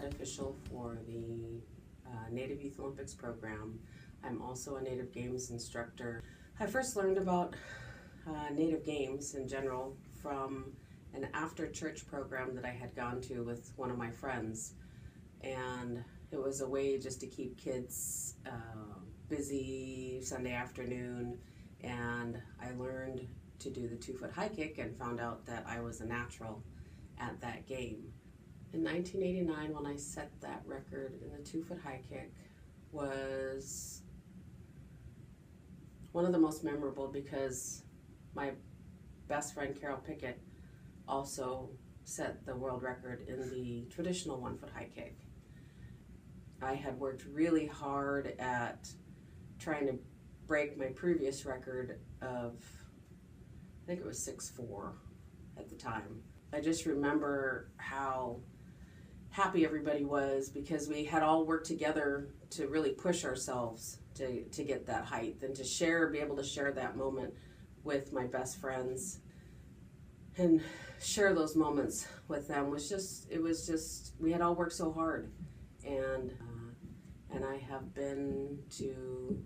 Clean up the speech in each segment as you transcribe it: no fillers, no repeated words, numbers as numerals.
official for the Native Youth Olympics program. I'm also a Native Games instructor. I first learned about Native Games in general from an after-church program that I had gone to with one of my friends. And it was a way just to keep kids busy Sunday afternoon. And I learned to do the 2-foot high kick and found out that I was a natural at that game. In 1989, when I set that record in the 2-foot high kick, was one of the most memorable because my best friend Carol Pickett also set the world record in the traditional 1-foot high kick. I had worked really hard at trying to break my previous record of, I think it was 6'4" at the time. I just remember how happy everybody was because we had all worked together to really push ourselves to get that height and to be able to share that moment with my best friends and share those moments with them we had all worked so hard. And I have been to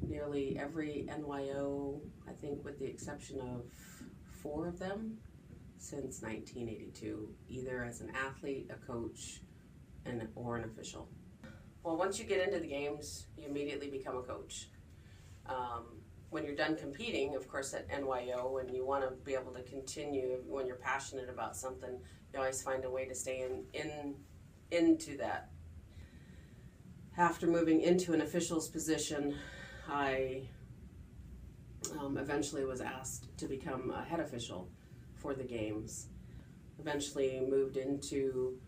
nearly every NYO, I think with the exception of 4 of them, since 1982, either as an athlete, a coach, or an official. Well, once you get into the games, you immediately become a coach. When you're done competing, of course, at NYO, and you want to be able to continue, when you're passionate about something, you always find a way to stay into that. After moving into an official's position, I eventually was asked to become a head official for the games. Eventually moved into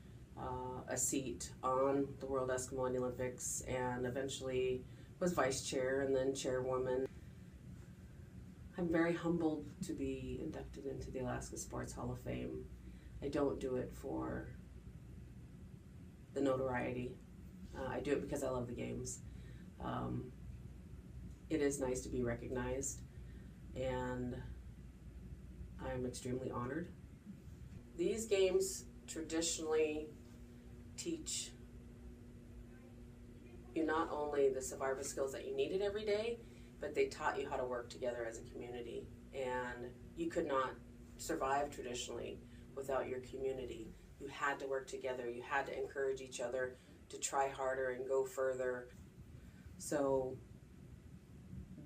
a seat on the World Eskimo and Olympics, and eventually was vice chair and then chairwoman. I'm very humbled to be inducted into the Alaska Sports Hall of Fame. I don't do it for the notoriety. I do it because I love the games. It is nice to be recognized, and I'm extremely honored. These games traditionally teach you not only the survival skills that you needed every day, but they taught you how to work together as a community. And you could not survive traditionally without your community. You had to work together. You had to encourage each other to try harder and go further. So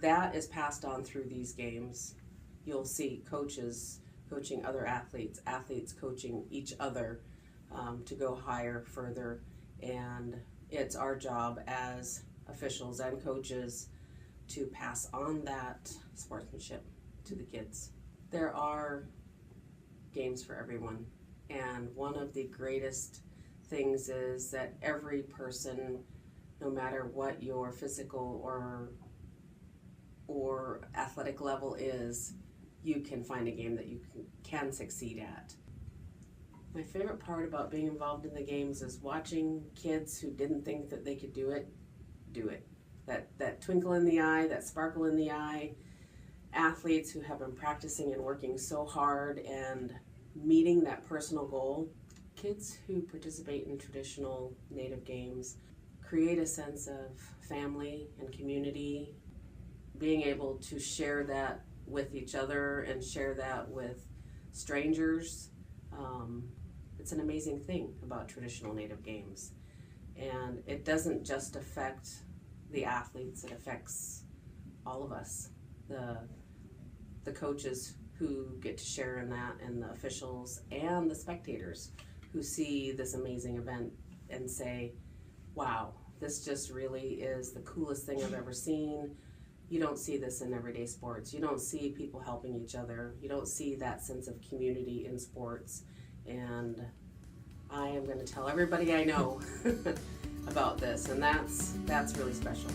that is passed on through these games. You'll see coaches coaching other athletes, athletes coaching each other to go higher, further, and it's our job as officials and coaches to pass on that sportsmanship to the kids. There are games for everyone, and one of the greatest things is that every person, no matter what your physical or athletic level is, you can find a game that you can succeed at. My favorite part about being involved in the games is watching kids who didn't think that they could do it. That twinkle in the eye, that sparkle in the eye. Athletes who have been practicing and working so hard and meeting that personal goal. Kids who participate in traditional Native games create a sense of family and community. Being able to share that with each other and share that with strangers, it's an amazing thing about traditional Native games. And it doesn't just affect the athletes, it affects all of us, the coaches who get to share in that, and the officials and the spectators who see this amazing event and say, wow, this just really is the coolest thing I've ever seen. You don't see this in everyday sports. You don't see people helping each other. You don't see that sense of community in sports. And I am going to tell everybody I know about this, and that's really special.